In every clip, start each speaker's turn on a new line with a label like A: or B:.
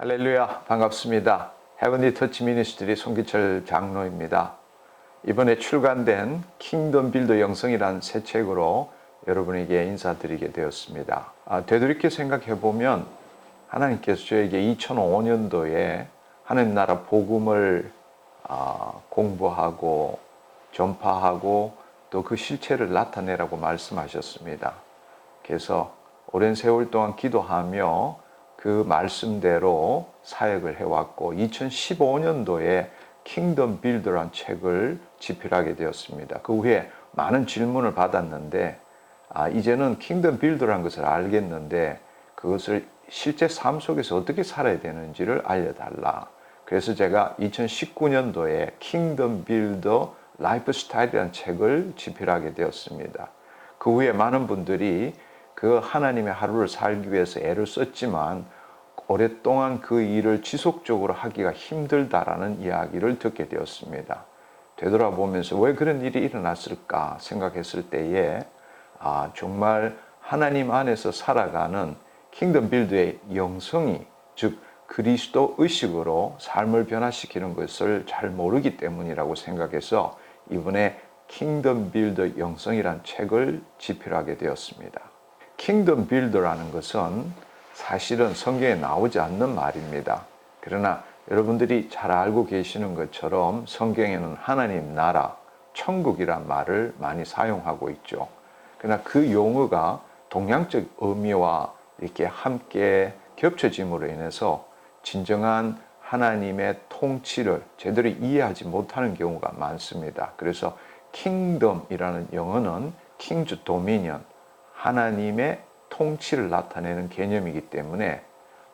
A: 할렐루야, 반갑습니다. 헤븐리 터치 미니스트리 송기철 장로입니다. 이번에 출간된 킹덤 빌더 영성이라는 새 책으로 여러분에게 인사드리게 되었습니다. 되돌이켜 생각해보면 하나님께서 저에게 2005년도에 하나님 나라 복음을 공부하고 전파하고 또 그 실체를 나타내라고 말씀하셨습니다. 그래서 오랜 세월 동안 기도하며 그 말씀대로 사역을 해왔고 2015년도에 킹덤 빌더라는 책을 집필하게 되었습니다. 그 후에 많은 질문을 받았는데 이제는 킹덤 빌더라는 것을 알겠는데 그것을 실제 삶 속에서 어떻게 살아야 되는지를 알려달라. 그래서 제가 2019년도에 킹덤 빌더 라이프 스타일이라는 책을 집필하게 되었습니다. 그 후에 많은 분들이 그 하나님의 하루를 살기 위해서 애를 썼지만 오랫동안 그 일을 지속적으로 하기가 힘들다라는 이야기를 듣게 되었습니다. 되돌아보면서 왜 그런 일이 일어났을까 생각했을 때에 정말 하나님 안에서 살아가는 킹덤 빌드의 영성이, 즉 그리스도 의식으로 삶을 변화시키는 것을 잘 모르기 때문이라고 생각해서 이번에 킹덤 빌더 영성이라는 책을 집필하게 되었습니다. 킹덤 빌더라는 것은 사실은 성경에 나오지 않는 말입니다. 그러나 여러분들이 잘 알고 계시는 것처럼 성경에는 하나님 나라, 천국이란 말을 많이 사용하고 있죠. 그러나 그 용어가 동양적 의미와 이렇게 함께 겹쳐짐으로 인해서 진정한 하나님의 통치를 제대로 이해하지 못하는 경우가 많습니다. 그래서 킹덤이라는 영어는 킹즈 도미니언, 하나님의 통치를 나타내는 개념이기 때문에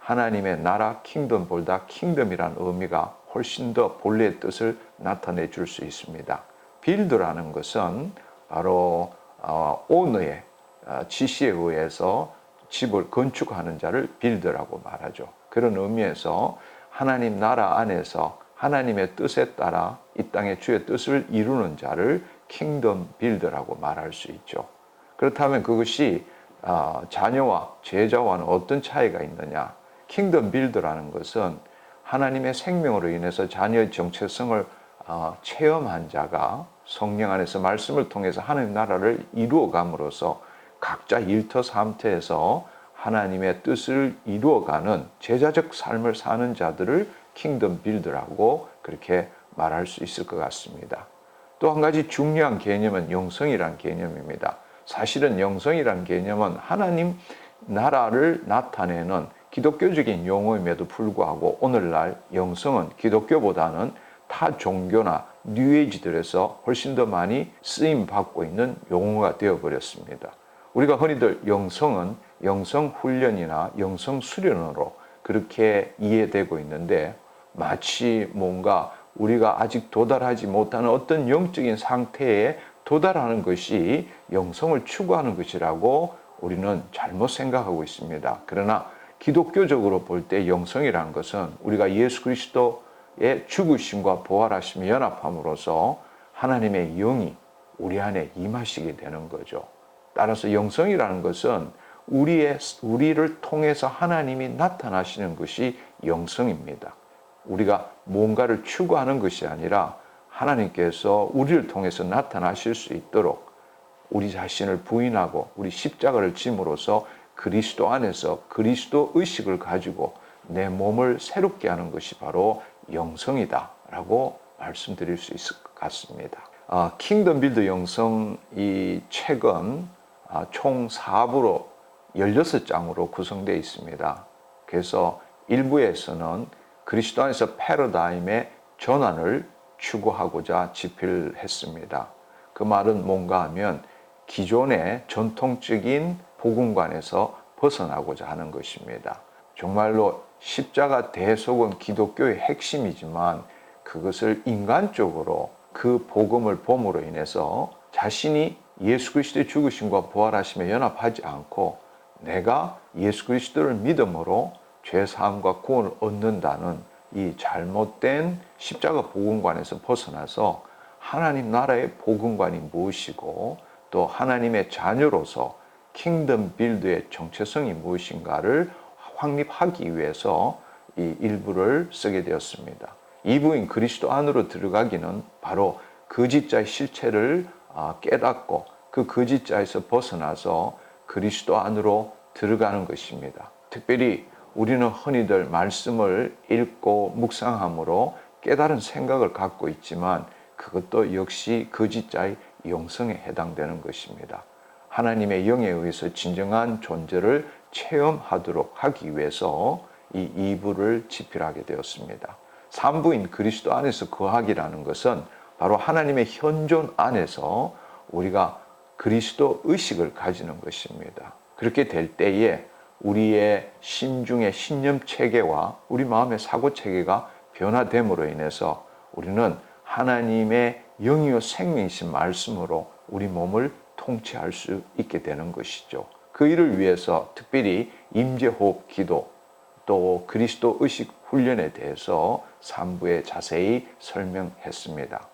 A: 하나님의 나라 킹덤보다 킹덤이라는 의미가 훨씬 더 본래의 뜻을 나타내 줄 수 있습니다. 빌드라는 것은 바로 오너의 지시에 의해서 집을 건축하는 자를 빌드라고 말하죠. 그런 의미에서 하나님 나라 안에서 하나님의 뜻에 따라 이 땅의 주의 뜻을 이루는 자를 킹덤 빌드라고 말할 수 있죠. 그렇다면 그것이 자녀와 제자와는 어떤 차이가 있느냐? 킹덤 빌더라는 것은 하나님의 생명으로 인해서 자녀의 정체성을 체험한 자가 성령 안에서 말씀을 통해서 하나님 나라를 이루어감으로써 각자 일터삼터에서 하나님의 뜻을 이루어가는 제자적 삶을 사는 자들을 킹덤 빌더라고 그렇게 말할 수 있을 것 같습니다. 또 한 가지 중요한 개념은 영성이라는 개념입니다. 사실은 영성이라는 개념은 하나님 나라를 나타내는 기독교적인 용어임에도 불구하고 오늘날 영성은 기독교보다는 타 종교나 뉴에이지들에서 훨씬 더 많이 쓰임받고 있는 용어가 되어버렸습니다. 우리가 흔히들 영성은 영성훈련이나 영성수련으로 그렇게 이해되고 있는데 마치 뭔가 우리가 아직 도달하지 못하는 어떤 영적인 상태에 도달하는 것이 영성을 추구하는 것이라고 우리는 잘못 생각하고 있습니다. 그러나 기독교적으로 볼 때 영성이라는 것은 우리가 예수 그리스도의 죽으심과 부활하심을 연합함으로써 하나님의 영이 우리 안에 임하시게 되는 거죠. 따라서 영성이라는 것은 우리를 통해서 하나님이 나타나시는 것이 영성입니다. 우리가 뭔가를 추구하는 것이 아니라 하나님께서 우리를 통해서 나타나실 수 있도록 우리 자신을 부인하고 우리 십자가를 짐으로써 그리스도 안에서 그리스도 의식을 가지고 내 몸을 새롭게 하는 것이 바로 영성이다 라고 말씀드릴 수 있을 것 같습니다. 킹덤 빌더 영성 이 책은 총 4부로 16장으로 구성되어 있습니다. 그래서 1부에서는 그리스도 안에서 패러다임의 전환을 추구하고자 집필했습니다. 그 말은 뭔가 하면 기존의 전통적인 복음관에서 벗어나고자 하는 것입니다. 정말로 십자가 대속은 기독교의 핵심이지만 그것을 인간적으로 그 복음을 봄으로 인해서 자신이 예수 그리스도의 죽으심과 부활하심에 연합하지 않고 내가 예수 그리스도를 믿음으로 죄사함과 구원을 얻는다는 이 잘못된 십자가 복음관에서 벗어나서 하나님 나라의 복음관이 무엇이고 또 하나님의 자녀로서 킹덤 빌드의 정체성이 무엇인가를 확립하기 위해서 이 일부를 쓰게 되었습니다. 2부인 그리스도 안으로 들어가기는 바로 거짓자의 실체를 깨닫고 그 거짓자에서 벗어나서 그리스도 안으로 들어가는 것입니다. 특별히 우리는 흔히들 말씀을 읽고 묵상함으로 깨달은 생각을 갖고 있지만 그것도 역시 거짓자의 영성에 해당되는 것입니다. 하나님의 영에 의해서 진정한 존재를 체험하도록 하기 위해서 이 2부를 집필하게 되었습니다. 3부인 그리스도 안에서 거하기라는 것은 바로 하나님의 현존 안에서 우리가 그리스도 의식을 가지는 것입니다. 그렇게 될 때에 우리의 심중의 신념 체계와 우리 마음의 사고 체계가 변화됨으로 인해서 우리는 하나님의 영이요 생명이신 말씀으로 우리 몸을 통치할 수 있게 되는 것이죠. 그 일을 위해서 특별히 임재호흡 기도 또 그리스도 의식 훈련에 대해서 3부에 자세히 설명했습니다.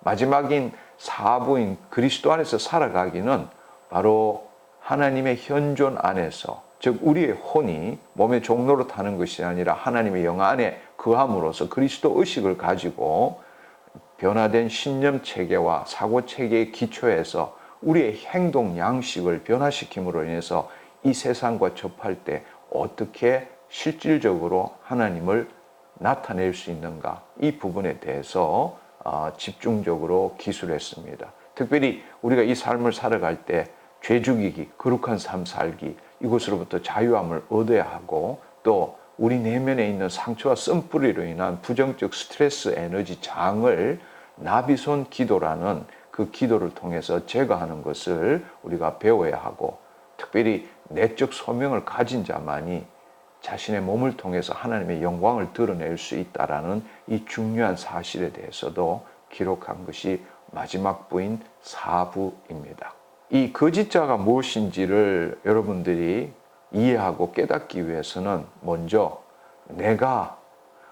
A: 마지막인 4부인 그리스도 안에서 살아가기는 바로 하나님의 현존 안에서, 즉 우리의 혼이 몸의 종로로 타는 것이 아니라 하나님의 영 안에 거함으로써 그리스도 의식을 가지고 변화된 신념 체계와 사고 체계의 기초에서 우리의 행동 양식을 변화시킴으로 인해서 이 세상과 접할 때 어떻게 실질적으로 하나님을 나타낼 수 있는가, 이 부분에 대해서 집중적으로 기술했습니다. 특별히 우리가 이 삶을 살아갈 때 죄 죽이기, 거룩한 삶 살기, 이것으로부터 자유함을 얻어야 하고 또 우리 내면에 있는 상처와 쓴뿌리로 인한 부정적 스트레스 에너지 장을 나비손 기도라는 그 기도를 통해서 제거하는 것을 우리가 배워야 하고, 특별히 내적 소명을 가진 자만이 자신의 몸을 통해서 하나님의 영광을 드러낼 수 있다라는 이 중요한 사실에 대해서도 기록한 것이 마지막 부인 4부입니다. 이 거짓자가 무엇인지를 여러분들이 이해하고 깨닫기 위해서는 먼저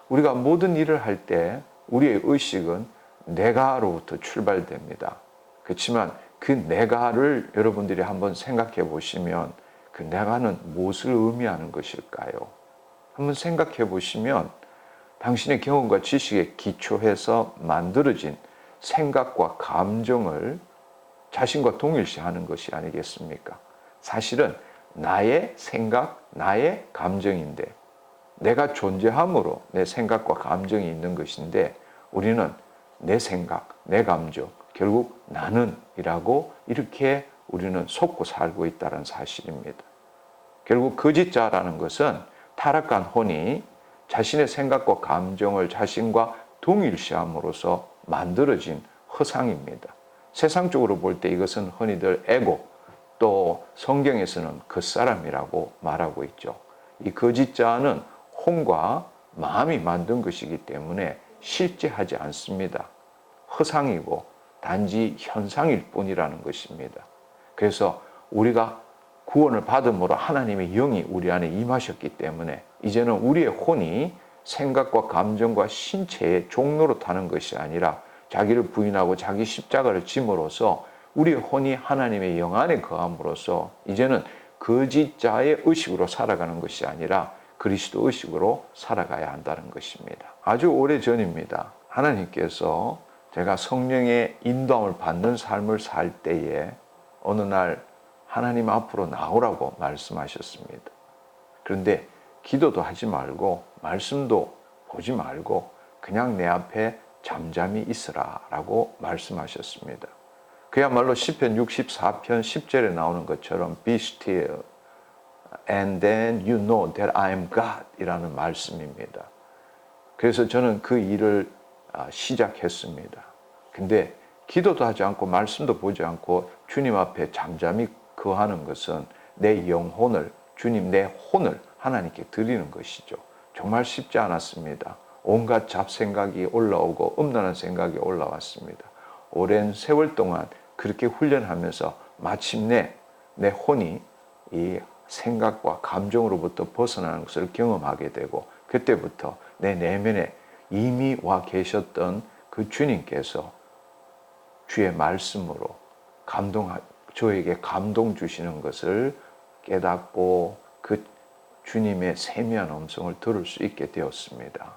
A: 우리가 모든 일을 할 때 우리의 의식은 내가로부터 출발됩니다. 그렇지만 그 내가를 여러분들이 한번 생각해 보시면 그 내가는 무엇을 의미하는 것일까요? 한번 생각해 보시면 당신의 경험과 지식에 기초해서 만들어진 생각과 감정을 자신과 동일시하는 것이 아니겠습니까? 사실은 나의 생각, 나의 감정인데, 내가 존재함으로 내 생각과 감정이 있는 것인데, 우리는 내 생각, 내 감정, 결국 나는이라고 이렇게 우리는 속고 살고 있다는 사실입니다. 결국 거짓자라는 것은 타락한 혼이 자신의 생각과 감정을 자신과 동일시함으로써 만들어진 허상입니다. 세상적으로 볼 때 이것은 흔히들 에고, 또 성경에서는 겉사람이라고 말하고 있죠. 이 거짓자는 혼과 마음이 만든 것이기 때문에 실제하지 않습니다. 허상이고 단지 현상일 뿐이라는 것입니다. 그래서 우리가 구원을 받음으로 하나님의 영이 우리 안에 임하셨기 때문에 이제는 우리의 혼이 생각과 감정과 신체의 종로로 타는 것이 아니라 자기를 부인하고 자기 십자가를 짐으로써 우리의 혼이 하나님의 영 안에 거함으로써 이제는 거짓자의 의식으로 살아가는 것이 아니라 그리스도 의식으로 살아가야 한다는 것입니다. 아주 오래전입니다. 하나님께서 제가 성령의 인도함을 받는 삶을 살 때에 어느 날 하나님 앞으로 나오라고 말씀하셨습니다. 그런데 기도도 하지 말고 말씀도 보지 말고 그냥 내 앞에 잠잠히 있으라 라고 말씀하셨습니다. 그야말로 시편 64편 10절에 나오는 것처럼 Be still and then you know that I am God 이라는 말씀입니다. 그래서 저는 그 일을 시작했습니다. 근데 기도도 하지 않고 말씀도 보지 않고 주님 앞에 잠잠히 거하는 것은 내 영혼을, 주님 내 혼을 하나님께 드리는 것이죠. 정말 쉽지 않았습니다. 온갖 잡생각이 올라오고 음란한 생각이 올라왔습니다. 오랜 세월 동안 그렇게 훈련하면서 마침내 내 혼이 이 생각과 감정으로부터 벗어나는 것을 경험하게 되고, 그때부터 내 내면에 이미 와 계셨던 그 주님께서 주의 말씀으로 저에게 감동 주시는 것을 깨닫고 그 주님의 세미한 음성을 들을 수 있게 되었습니다.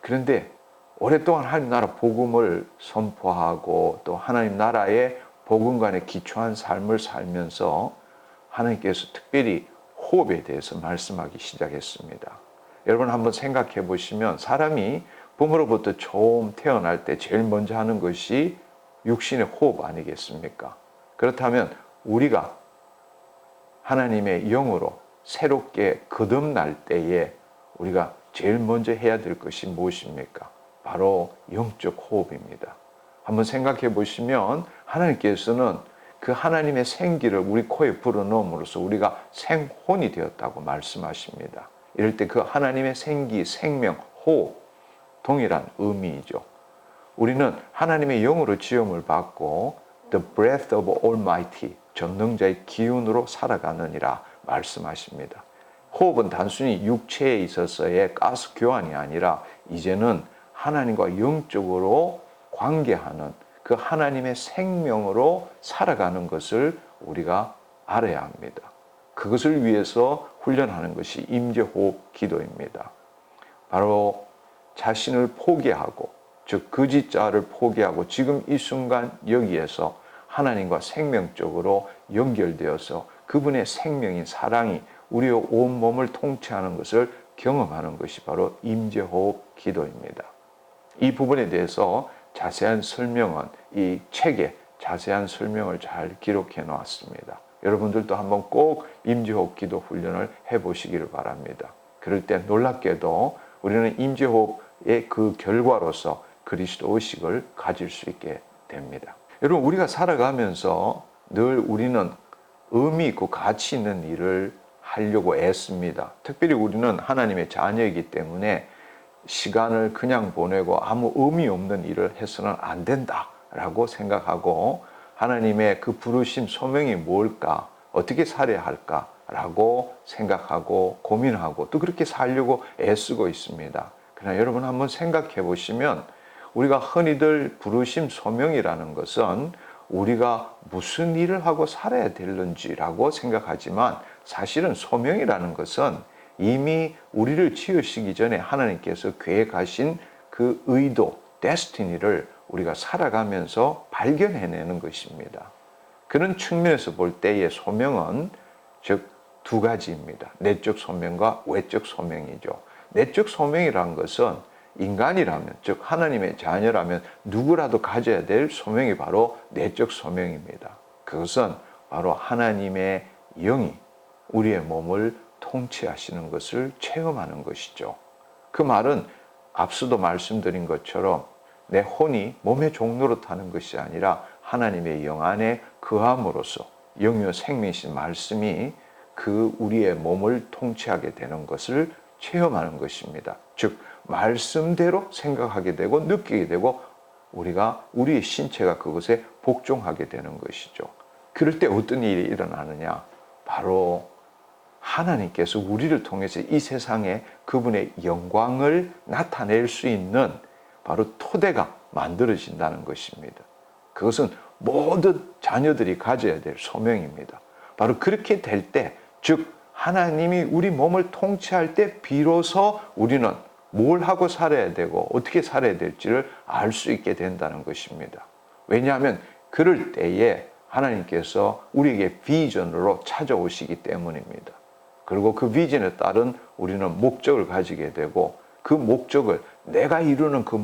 A: 그런데 오랫동안 하나님 나라 복음을 선포하고 또 하나님 나라의 복음관에 기초한 삶을 살면서 하나님께서 특별히 호흡에 대해서 말씀하기 시작했습니다. 여러분 한번 생각해 보시면 사람이 부모로부터 처음 태어날 때 제일 먼저 하는 것이 육신의 호흡 아니겠습니까? 그렇다면 우리가 하나님의 영으로 새롭게 거듭날 때에 우리가 제일 먼저 해야 될 것이 무엇입니까? 바로 영적 호흡입니다. 한번 생각해 보시면 하나님께서는 그 하나님의 생기를 우리 코에 불어넣음으로써 우리가 생혼이 되었다고 말씀하십니다. 이럴 때 그 하나님의 생기, 생명, 호흡, 동일한 의미이죠. 우리는 하나님의 영으로 지음을 받고 The breath of Almighty, 전능자의 기운으로 살아가느니라 말씀하십니다. 호흡은 단순히 육체에 있어서의 가스 교환이 아니라 이제는 하나님과 영적으로 관계하는 그 하나님의 생명으로 살아가는 것을 우리가 알아야 합니다. 그것을 위해서 훈련하는 것이 임재호흡 기도입니다. 바로 자신을 포기하고 즉 거짓자를 포기하고 지금 이 순간 여기에서 하나님과 생명적으로 연결되어서 그분의 생명인 사랑이 우리의 온 몸을 통치하는 것을 경험하는 것이 바로 임재호흡 기도입니다. 이 부분에 대해서 자세한 설명은 이 책에 자세한 설명을 잘 기록해 놓았습니다. 여러분들도 한번 꼭 임재호흡 기도 훈련을 해보시기를 바랍니다. 그럴 때 놀랍게도 우리는 임재호흡의 그 결과로서 그리스도 의식을 가질 수 있게 됩니다. 여러분 우리가 살아가면서 늘 우리는 의미 있고 가치 있는 일을 하려고 애씁니다. 특별히 우리는 하나님의 자녀이기 때문에 시간을 그냥 보내고 아무 의미 없는 일을 해서는 안 된다라고 생각하고 하나님의 그 부르심 소명이 뭘까? 어떻게 살아야 할까라고 생각하고 고민하고 또 그렇게 살려고 애쓰고 있습니다. 그러나 여러분 한번 생각해 보시면 우리가 흔히들 부르심 소명이라는 것은 우리가 무슨 일을 하고 살아야 되는지라고 생각하지만 사실은 소명이라는 것은 이미 우리를 지으시기 전에 하나님께서 계획하신 그 의도, 데스티니를 우리가 살아가면서 발견해내는 것입니다. 그런 측면에서 볼 때의 소명은 즉 두 가지입니다. 내적 소명과 외적 소명이죠. 내적 소명이라는 것은 인간이라면 즉 하나님의 자녀라면 누구라도 가져야 될 소명이 바로 내적 소명입니다. 그것은 바로 하나님의 영이 우리의 몸을 통치하시는 것을 체험하는 것이죠. 그 말은 앞서도 말씀드린 것처럼 내 혼이 몸의 종로로 타는 것이 아니라 하나님의 영 안에 거함으로써 영이요 생명이신 말씀이 그 우리의 몸을 통치하게 되는 것을 체험하는 것입니다. 즉 말씀대로 생각하게 되고 느끼게 되고 우리가 우리의 신체가 그것에 복종하게 되는 것이죠. 그럴 때 어떤 일이 일어나느냐? 바로 하나님께서 우리를 통해서 이 세상에 그분의 영광을 나타낼 수 있는 바로 토대가 만들어진다는 것입니다. 그것은 모든 자녀들이 가져야 될 소명입니다. 바로 그렇게 될 때, 즉 하나님이 우리 몸을 통치할 때 비로소 우리는 뭘 하고 살아야 되고 어떻게 살아야 될지를 알 수 있게 된다는 것입니다. 왜냐하면 그럴 때에 하나님께서 우리에게 비전으로 찾아오시기 때문입니다. 그리고 그 비전에 따른 우리는 목적을 가지게 되고 그 목적을 내가 이루는 그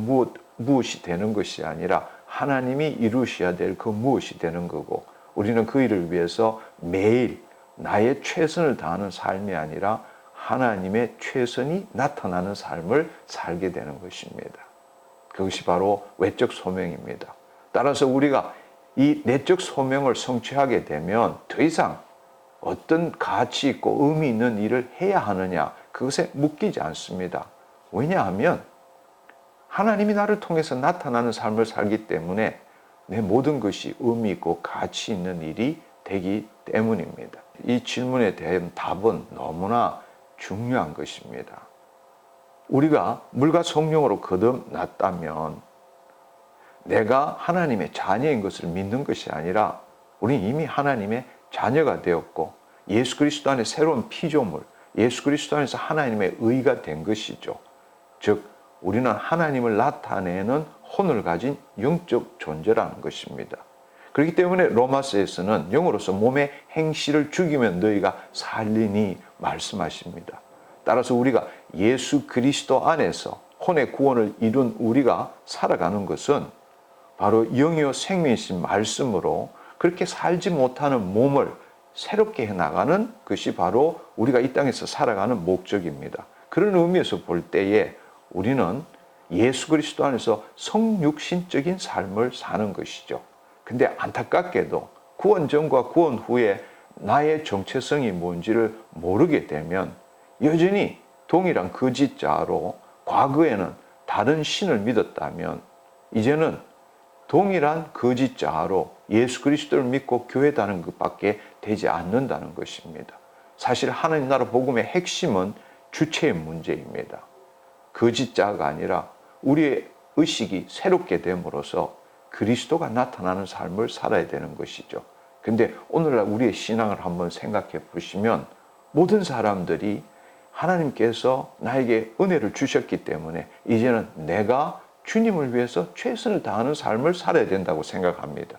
A: 무엇이 되는 것이 아니라 하나님이 이루셔야 될 그 무엇이 되는 거고 우리는 그 일을 위해서 매일 나의 최선을 다하는 삶이 아니라 하나님의 최선이 나타나는 삶을 살게 되는 것입니다. 그것이 바로 외적 소명입니다. 따라서 우리가 이 내적 소명을 성취하게 되면 더 이상 어떤 가치 있고 의미 있는 일을 해야 하느냐 그것에 묶이지 않습니다. 왜냐하면 하나님이 나를 통해서 나타나는 삶을 살기 때문에 내 모든 것이 의미 있고 가치 있는 일이 되기 때문입니다. 이 질문에 대한 답은 너무나 중요한 것입니다. 우리가 물과 성령으로 거듭났다면 내가 하나님의 자녀인 것을 믿는 것이 아니라 우리는 이미 하나님의 자녀가 되었고 예수 그리스도 안에 새로운 피조물, 예수 그리스도 안에서 하나님의 의가 된 것이죠. 즉 우리는 하나님을 나타내는 혼을 가진 영적 존재라는 것입니다. 그렇기 때문에 로마서에서는 영으로서 몸의 행실을 죽이면 너희가 살리니 말씀하십니다. 따라서 우리가 예수 그리스도 안에서 혼의 구원을 이룬 우리가 살아가는 것은 바로 영이요 생명이신 말씀으로 그렇게 살지 못하는 몸을 새롭게 해나가는 것이 바로 우리가 이 땅에서 살아가는 목적입니다. 그런 의미에서 볼 때에 우리는 예수 그리스도 안에서 성육신적인 삶을 사는 것이죠. 근데 안타깝게도 구원 전과 구원 후에 나의 정체성이 뭔지를 모르게 되면 여전히 동일한 거짓자로 과거에는 다른 신을 믿었다면 이제는 동일한 거짓자로 예수 그리스도를 믿고 교회 다니는 것밖에 되지 않는다는 것입니다. 사실 하나님 나라 복음의 핵심은 주체의 문제입니다. 거짓자가 아니라 우리의 의식이 새롭게 됨으로써 그리스도가 나타나는 삶을 살아야 되는 것이죠. 근데 오늘날 우리의 신앙을 한번 생각해 보시면 모든 사람들이 하나님께서 나에게 은혜를 주셨기 때문에 이제는 내가 주님을 위해서 최선을 다하는 삶을 살아야 된다고 생각합니다.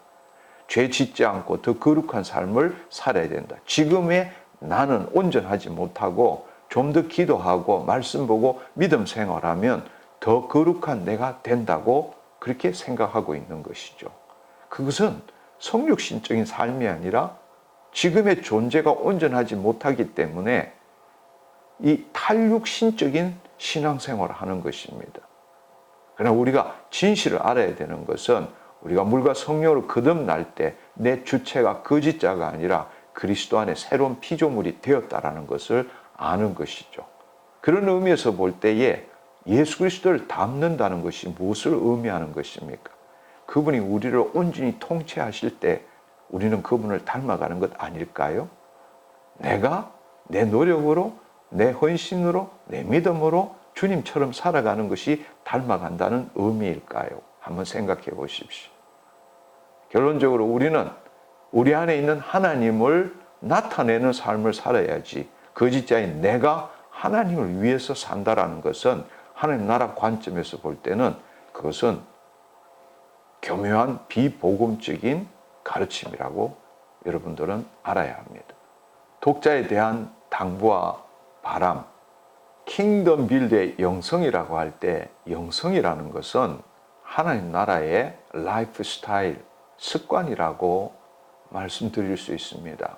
A: 죄 짓지 않고 더 거룩한 삶을 살아야 된다. 지금의 나는 온전하지 못하고 좀 더 기도하고 말씀 보고 믿음 생활하면 더 거룩한 내가 된다고 그렇게 생각하고 있는 것이죠. 그것은 성육신적인 삶이 아니라 지금의 존재가 온전하지 못하기 때문에 이 탈육신적인 신앙생활을 하는 것입니다. 그러나 우리가 진실을 알아야 되는 것은 우리가 물과 성령으로 거듭날 때 내 주체가 거짓자가 아니라 그리스도 안에 새로운 피조물이 되었다라는 것을 아는 것이죠. 그런 의미에서 볼 때에 예수 그리스도를 닮는다는 것이 무엇을 의미하는 것입니까? 그분이 우리를 온전히 통치하실 때 우리는 그분을 닮아가는 것 아닐까요? 내가 내 노력으로, 내 헌신으로, 내 믿음으로 주님처럼 살아가는 것이 닮아간다는 의미일까요? 한번 생각해 보십시오. 결론적으로 우리는 우리 안에 있는 하나님을 나타내는 삶을 살아야지 거짓자인 내가 하나님을 위해서 산다라는 것은 하나님 나라 관점에서 볼 때는 그것은 교묘한 비복음적인 가르침이라고 여러분들은 알아야 합니다. 독자에 대한 당부와 바람, 킹덤 빌드의 영성이라고 할 때 영성이라는 것은 하나님 나라의 라이프 스타일, 습관이라고 말씀드릴 수 있습니다.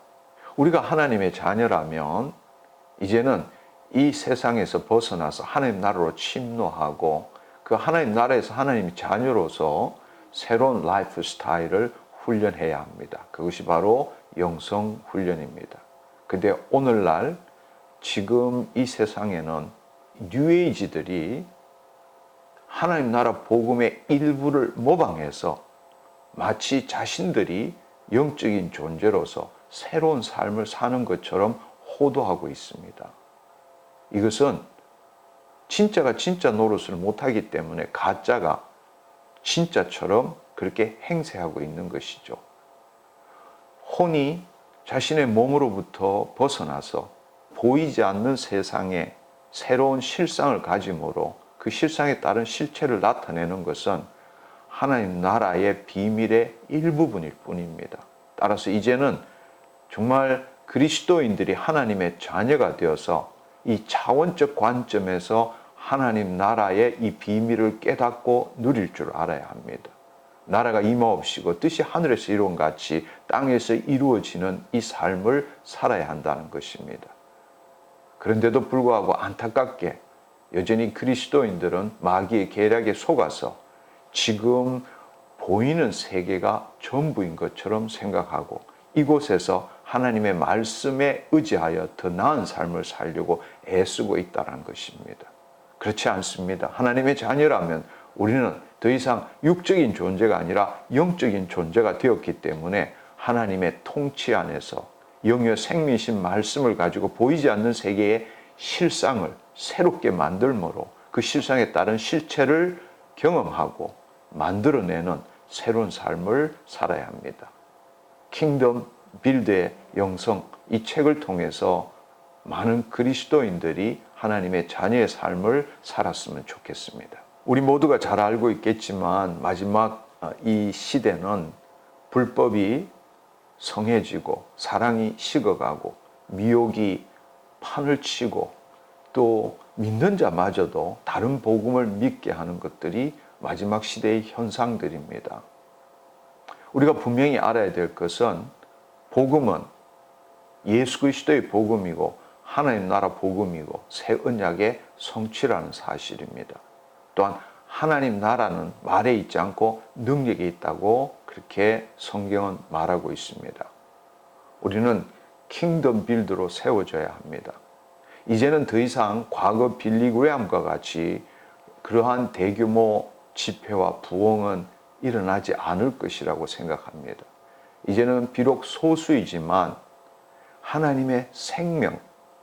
A: 우리가 하나님의 자녀라면 이제는 이 세상에서 벗어나서 하나님 나라로 침노하고 그 하나님 나라에서 하나님의 자녀로서 새로운 라이프 스타일을 훈련해야 합니다. 그것이 바로 영성 훈련입니다. 근데 오늘날 지금 이 세상에는 뉴에이지들이 하나님 나라 복음의 일부를 모방해서 마치 자신들이 영적인 존재로서 새로운 삶을 사는 것처럼 호도하고 있습니다. 이것은 진짜가 진짜 노릇을 못하기 때문에 가짜가 진짜처럼 그렇게 행세하고 있는 것이죠. 혼이 자신의 몸으로부터 벗어나서 보이지 않는 세상에 새로운 실상을 가짐으로 그 실상에 따른 실체를 나타내는 것은 하나님 나라의 비밀의 일부분일 뿐입니다. 따라서 이제는 정말 그리스도인들이 하나님의 자녀가 되어서 이 차원적 관점에서 하나님 나라의 이 비밀을 깨닫고 누릴 줄 알아야 합니다. 나라가 임하옵시고 뜻이 하늘에서 이루어진 같이 땅에서 이루어지는 이 삶을 살아야 한다는 것입니다. 그런데도 불구하고 안타깝게 여전히 그리스도인들은 마귀의 계략에 속아서 지금 보이는 세계가 전부인 것처럼 생각하고 이곳에서 하나님의 말씀에 의지하여 더 나은 삶을 살려고 애쓰고 있다는 것입니다. 그렇지 않습니다. 하나님의 자녀라면 우리는 더 이상 육적인 존재가 아니라 영적인 존재가 되었기 때문에 하나님의 통치 안에서 영의 생명이신 말씀을 가지고 보이지 않는 세계의 실상을 새롭게 만들므로 그 실상에 따른 실체를 경험하고 만들어내는 새로운 삶을 살아야 합니다. 킹덤 빌드의 영성, 이 책을 통해서 많은 그리스도인들이 하나님의 자녀의 삶을 살았으면 좋겠습니다. 우리 모두가 잘 알고 있겠지만 마지막 이 시대는 불법이 성해지고 사랑이 식어가고 미혹이 판을 치고 또 믿는 자마저도 다른 복음을 믿게 하는 것들이 마지막 시대의 현상들입니다. 우리가 분명히 알아야 될 것은 복음은 예수 그리스도의 복음이고 하나님 나라 복음이고 새 언약의 성취라는 사실입니다. 또한 하나님 나라는 말에 있지 않고 능력에 있다고 그렇게 성경은 말하고 있습니다. 우리는 킹덤 빌드로 세워져야 합니다. 이제는 더 이상 과거 빌리그레함과 같이 그러한 대규모 집회와 부흥은 일어나지 않을 것이라고 생각합니다. 이제는 비록 소수이지만 하나님의 생명,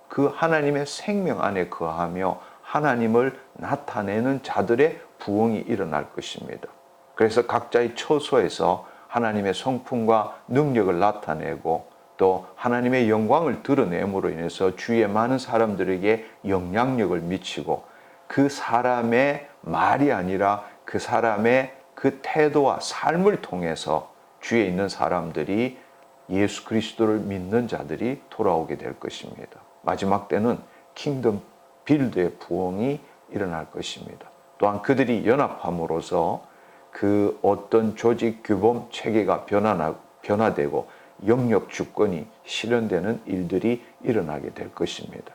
A: 그 하나님의 생명 안에 거하며 하나님을 나타내는 자들의 부흥이 일어날 것입니다. 그래서 각자의 처소에서 하나님의 성품과 능력을 나타내고 또 하나님의 영광을 드러냄으로 인해서 주위의 많은 사람들에게 영향력을 미치고 그 사람의 말이 아니라 그 사람의 그 태도와 삶을 통해서 주위에 있는 사람들이 예수 그리스도를 믿는 자들이 돌아오게 될 것입니다. 마지막 때는 킹덤 빌드의 부흥이 일어날 것입니다. 또한 그들이 연합함으로써 그 어떤 조직 규범 체계가 변화되고 영역 주권이 실현되는 일들이 일어나게 될 것입니다.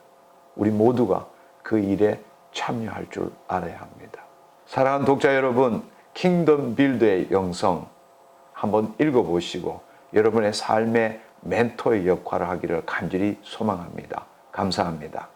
A: 우리 모두가 그 일에 참여할 줄 알아야 합니다. 사랑하는 독자 여러분, 킹덤 빌드의 영성 한번 읽어보시고 여러분의 삶의 멘토의 역할을 하기를 간절히 소망합니다. 감사합니다.